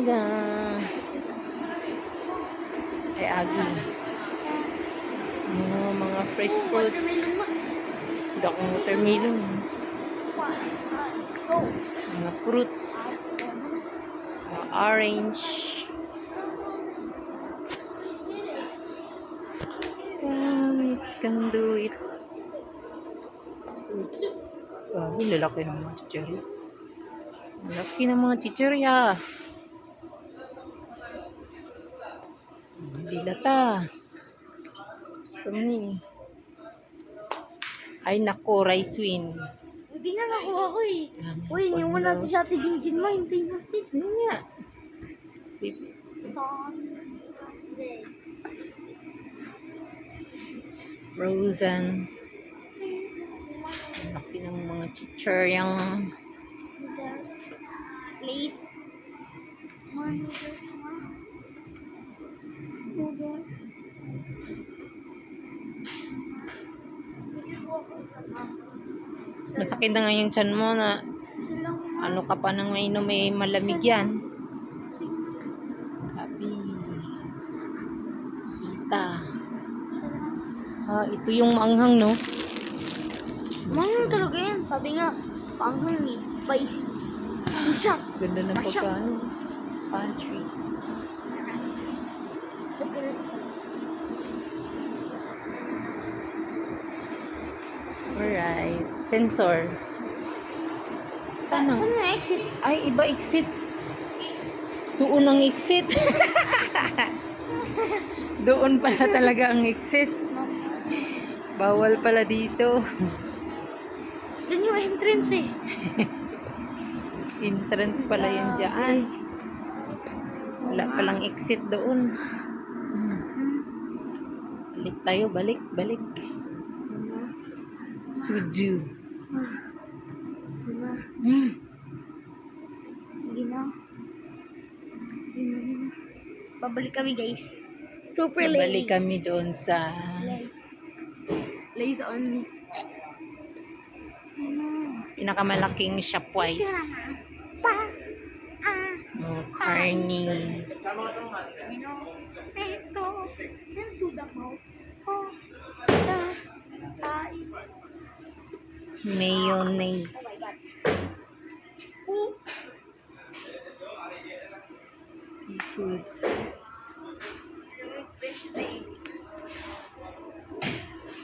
umaga. Ay, agi. Mga fresh fruits. Dakong watermelon. Mga fruits. Mga orange. It can do it. Grabe, lalaki ng mga chichirya. Lalaki ng mga chichirya. Dilata. Sumi. Ay, nako, rice win. Hindi nga nakuha ko eh. Uy, iniwan natin si Ate Jinjin mo. Hintayin natin. Ano nga? Frozen. Laki ng mga chichiryang Lace. More noodles, ma. Noodles. Bigyan ko ako isa, ma. masakit na nga yung tiyan mo na Isa lang, ma. ano ka pa nang mainom, may malamig yan. Kapi. Kita. Isa lang. Ah, ito yung maanghang, no? Mangang talaga yan. Sabi nga, panghang eh. Spicy. Ano siya? Ganda ng pagkano. Pantry. Alright. Sensor. Saan Sana? na exit? Ay, iba exit. Doon ang exit. Doon pala talaga ang exit. Bawal pala dito. Diyan yung entrance eh. Entrance pala yan dyan. Wala palang exit doon. Balik tayo, balik, balik. Suju. Diba? Mm. Gina. Babalik kami guys. Super Lays. Balik kami doon sa Lays. Lays only. pinakamalaking Shopwise. Carney. Sino? Pesto. And to the mouth. Oh. Tayo. Mayonnaise. Seafoods. Fresh day.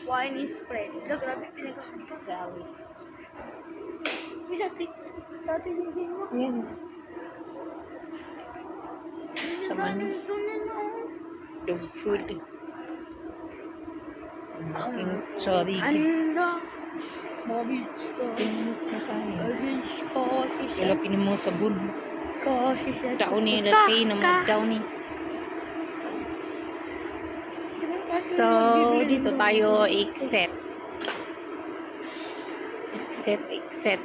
Wine is spread. Grabe pinagkakalipan. Sawi. Sa atin hindi mo. Ayan. Sama na. Ito na no. Dog food. Aking sorry. Anda. Mabich ko. Pinot na tayo. Mabich ko. Wala pinamo sabon. Kasi siya. Tao ni latay na mga tao ni. So, dito tayo exit. Exit.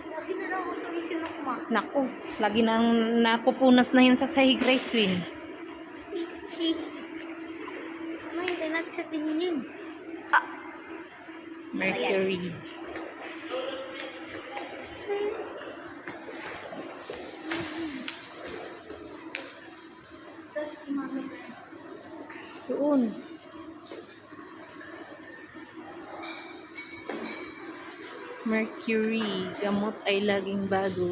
Lagi na lang ako sa isinok ma. Naku, lagi nang napupunas na yun sa sahig rice win. May tayo sa tingin. Mercury. Tapos mami. Doon. Mercury. Gamot ay laging bago.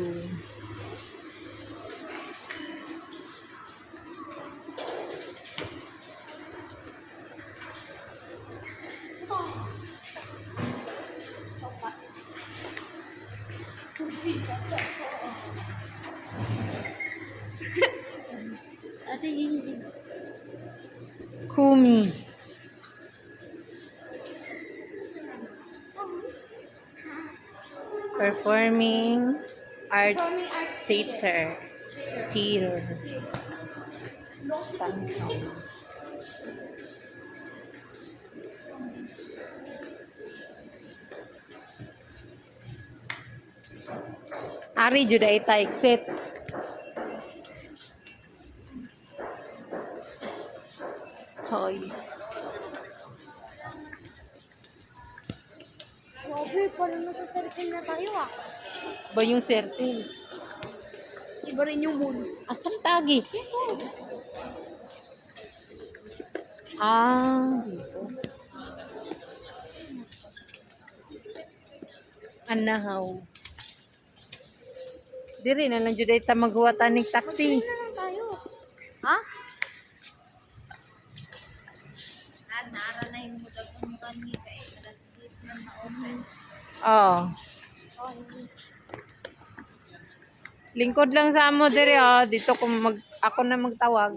Ate Jinjin. Kumi. Performing Arts Theater. Samsung. Ari juda ita exit. Toys. Grabe, parang nasa circle na tayo ah. Ba yung circle? Iba rin yung moon. Asan tagi? Ah, dito. Anahaw. Diri na lang jud ta maghuwa tanig taxi. Magkain na lang tayo. Ha? Nara na yung mudag kung kami kay alas 10 na na-open. Oh. Lingkod lang sa amo diri oh. Dito kung ako na magtawag.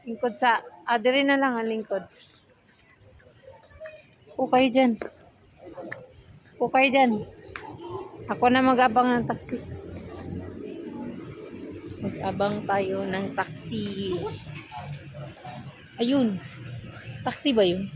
Lingkod sa diri na lang ang lingkod. Ukay dyan. Ukay dyan. Ako na mag-abang ng taxi. Mag-abang tayo ng taxi. Ayun. Taxi ba yun?